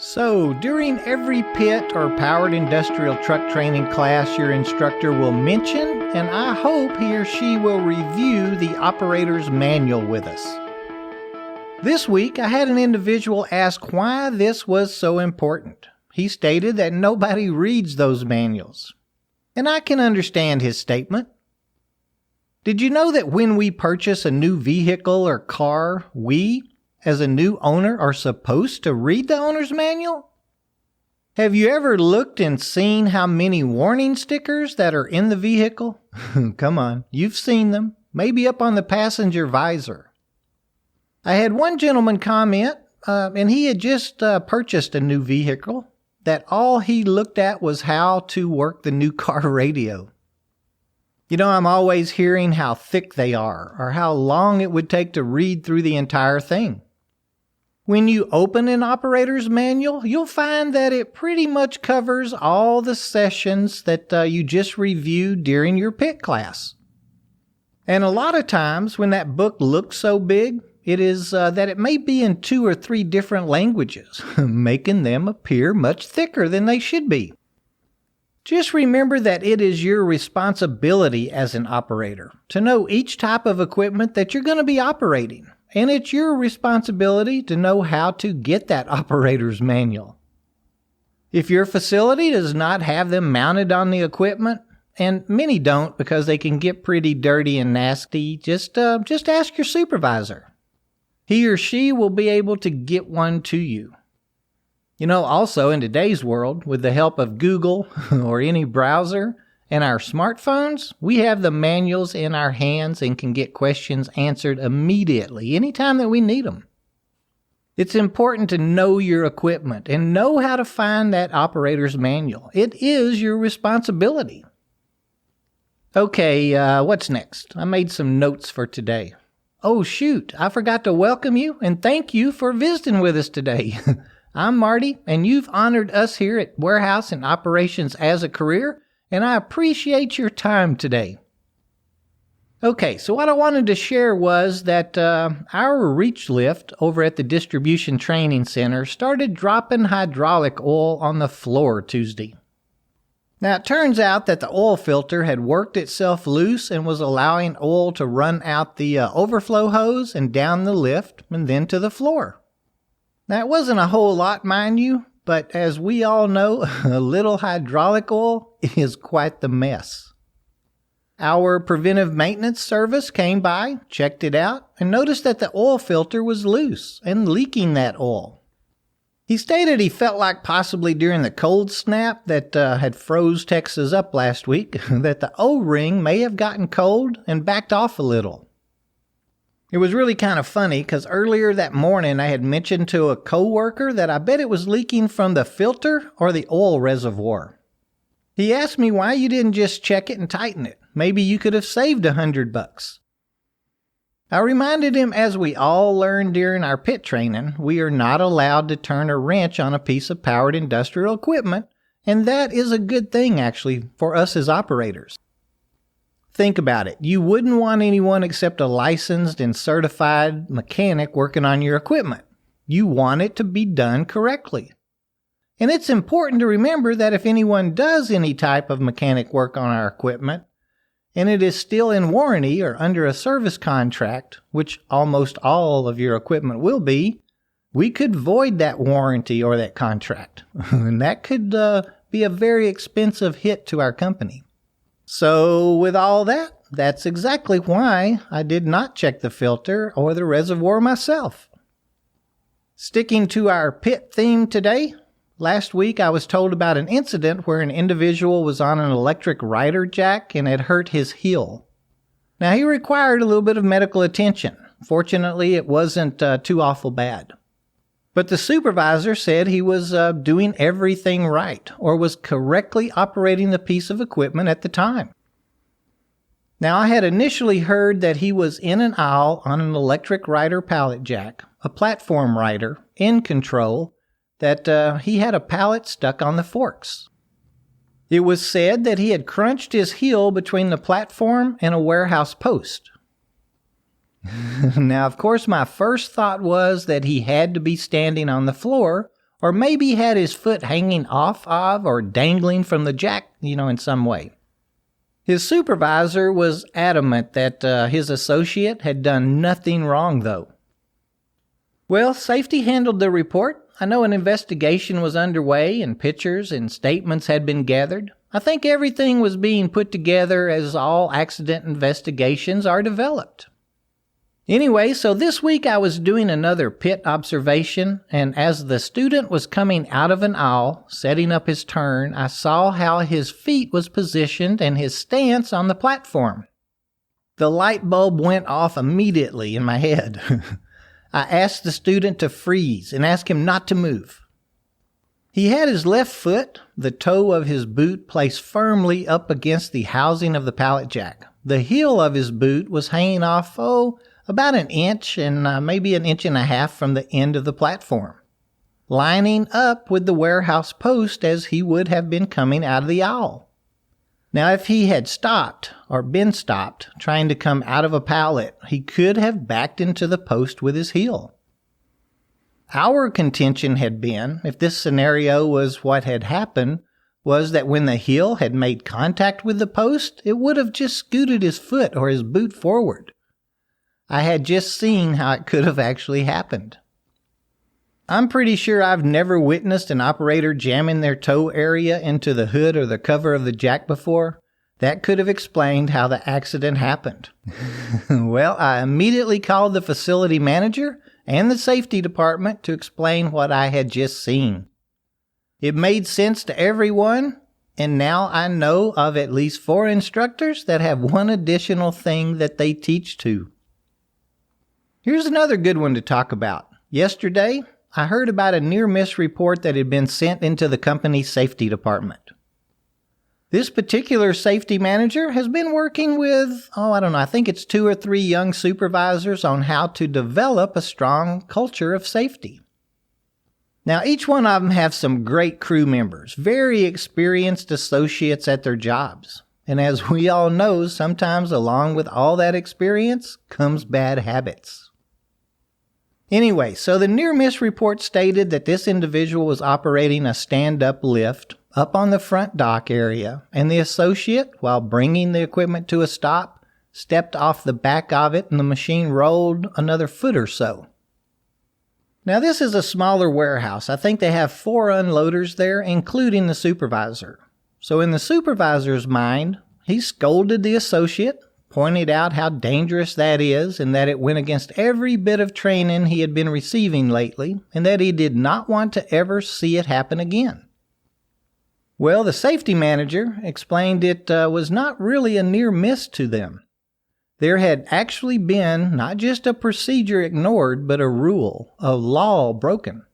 So, during every pit or powered industrial truck training class, your instructor will mention, and I hope he or she will review the operator's manual with us. This week, I had an individual ask why this was so important. He stated that nobody reads those manuals. And I can understand his statement. Did you know that when we purchase a new vehicle or car, we, as a new owner, are supposed to read the owner's manual? Have you ever looked and seen how many warning stickers that are in the vehicle? Come on, you've seen them, maybe up on the passenger visor. I had one gentleman comment, and he had just purchased a new vehicle, that all he looked at was how to work the new car radio. You know, I'm always hearing how thick they are, or how long it would take to read through the entire thing. When you open an operator's manual, you'll find that it pretty much covers all the sessions that you just reviewed during your pit class. And a lot of times when that book looks so big, it is that it may be in 2 or 3 different languages, making them appear much thicker than they should be. Just remember that it is your responsibility as an operator to know each type of equipment that you're going to be operating. And it's your responsibility to know how to get that operator's manual. If your facility does not have them mounted on the equipment, and many don't because they can get pretty dirty and nasty, just ask your supervisor. He or she will be able to get one to you. You know, also in today's world, with the help of Google or any browser and our smartphones, we have the manuals in our hands and can get questions answered immediately, anytime that we need them. It's important to know your equipment and know how to find that operator's manual. It is your responsibility. Okay, what's next? I made some notes for today. Oh shoot, I forgot to welcome you and thank you for visiting with us today. I'm Marty, and you've honored us here at Warehouse and Operations as a career, and I appreciate your time today. Okay, so what I wanted to share was that our reach lift over at the Distribution Training Center started dropping hydraulic oil on the floor Tuesday. Now, it turns out that the oil filter had worked itself loose and was allowing oil to run out the overflow hose and down the lift and then to the floor. Now, it wasn't a whole lot, mind you, but as we all know, a little hydraulic oil is quite the mess. Our preventive maintenance service came by, checked it out, and noticed that the oil filter was loose and leaking that oil. He stated he felt like possibly during the cold snap that had froze Texas up last week, that the O-ring may have gotten cold and backed off a little. It was really kind of funny because earlier that morning I had mentioned to a coworker that I bet it was leaking from the filter or the oil reservoir. He asked me why you didn't just check it and tighten it. Maybe you could have saved $100. I reminded him, as we all learned during our pit training, we are not allowed to turn a wrench on a piece of powered industrial equipment, and that is a good thing actually for us as operators. Think about it. You wouldn't want anyone except a licensed and certified mechanic working on your equipment. You want it to be done correctly. And it's important to remember that if anyone does any type of mechanic work on our equipment, and it is still in warranty or under a service contract, which almost all of your equipment will be, we could void that warranty or that contract. And that could be a very expensive hit to our company. So with all that, that's exactly why I did not check the filter or the reservoir myself. Sticking to our pit theme today, last week I was told about an incident where an individual was on an electric rider jack and had hurt his heel. Now he required a little bit of medical attention. Fortunately, it wasn't too awful bad. But the supervisor said he was doing everything right or was correctly operating the piece of equipment at the time. Now, I had initially heard that he was in an aisle on an electric rider pallet jack, a platform rider, in control, that he had a pallet stuck on the forks. It was said that he had crunched his heel between the platform and a warehouse post. Now, of course, my first thought was that he had to be standing on the floor or maybe had his foot hanging off of or dangling from the jack, in some way. His supervisor was adamant that his associate had done nothing wrong, though. Well, safety handled the report. I know an investigation was underway and pictures and statements had been gathered. I think everything was being put together as all accident investigations are developed. Anyway, so this week I was doing another pit observation, and as the student was coming out of an aisle, setting up his turn, I saw how his feet was positioned and his stance on the platform. The light bulb went off immediately in my head. I asked the student to freeze and asked him not to move. He had his left foot, the toe of his boot, placed firmly up against the housing of the pallet jack. The heel of his boot was hanging off, about an inch and maybe an inch and a half from the end of the platform, lining up with the warehouse post as he would have been coming out of the aisle. Now, if he had stopped or been stopped trying to come out of a pallet, he could have backed into the post with his heel. Our contention had been, if this scenario was what had happened, was that when the heel had made contact with the post, it would have just scooted his foot or his boot forward. I had just seen how it could have actually happened. I'm pretty sure I've never witnessed an operator jamming their toe area into the hood or the cover of the jack before. That could have explained how the accident happened. Well, I immediately called the facility manager and the safety department to explain what I had just seen. It made sense to everyone, and now I know of at least 4 instructors that have one additional thing that they teach too. Here's another good one to talk about. Yesterday, I heard about a near-miss report that had been sent into the company's safety department. This particular safety manager has been working with, I think it's 2 or 3 young supervisors on how to develop a strong culture of safety. Now, each one of them have some great crew members, very experienced associates at their jobs. And as we all know, sometimes along with all that experience comes bad habits. Anyway, so the near-miss report stated that this individual was operating a stand-up lift up on the front dock area, and the associate, while bringing the equipment to a stop, stepped off the back of it and the machine rolled another foot or so. Now, this is a smaller warehouse. I think they have 4 unloaders there, including the supervisor. So in the supervisor's mind, he scolded the associate, pointed out how dangerous that is and that it went against every bit of training he had been receiving lately and that he did not want to ever see it happen again. Well, the safety manager explained it was not really a near miss to them. There had actually been not just a procedure ignored, but a rule, a law broken.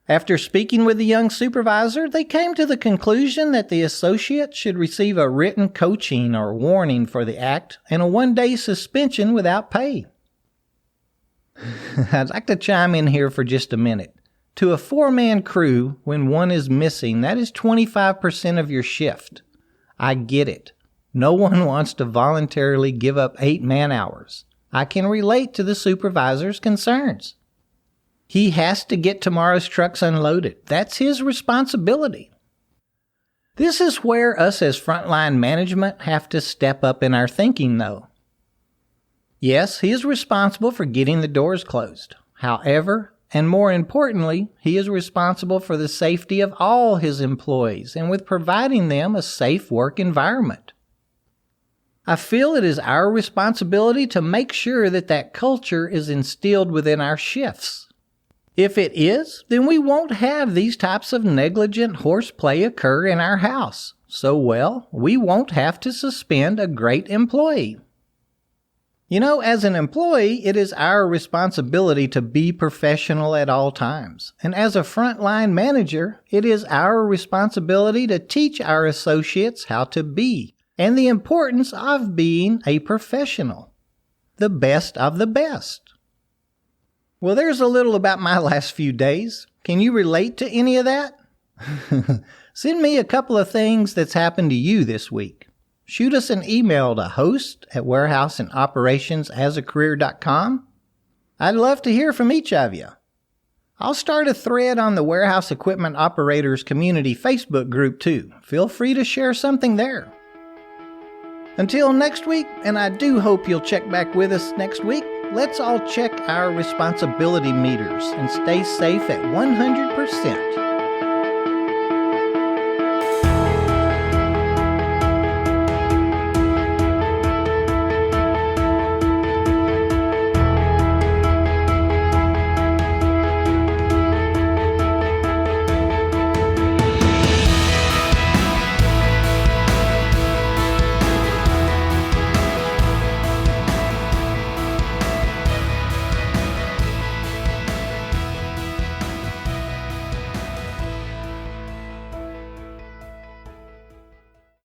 After speaking with the young supervisor, they came to the conclusion that the associate should receive a written coaching or warning for the act and a 1-day suspension without pay. I'd like to chime in here for just a minute. To a 4-man crew, when one is missing, that is 25% of your shift. I get it. No one wants to voluntarily give up 8 man-hours. I can relate to the supervisor's concerns. He has to get tomorrow's trucks unloaded. That's his responsibility. This is where us as frontline management have to step up in our thinking, though. Yes, he is responsible for getting the doors closed. However, and more importantly, he is responsible for the safety of all his employees and with providing them a safe work environment. I feel it is our responsibility to make sure that that culture is instilled within our shifts. If it is, then we won't have these types of negligent horseplay occur in our house. So, we won't have to suspend a great employee. As an employee, it is our responsibility to be professional at all times. And as a frontline manager, it is our responsibility to teach our associates how to be and the importance of being a professional, the best of the best. Well, there's a little about my last few days. Can you relate to any of that? Send me a couple of things that's happened to you this week. Shoot us an email to host@warehouseandoperationsasAcareer.com. I'd love to hear from each of you. I'll start a thread on the Warehouse Equipment Operators Community Facebook group too. Feel free to share something there. Until next week, and I do hope you'll check back with us next week, let's all check our responsibility meters and stay safe at 100%.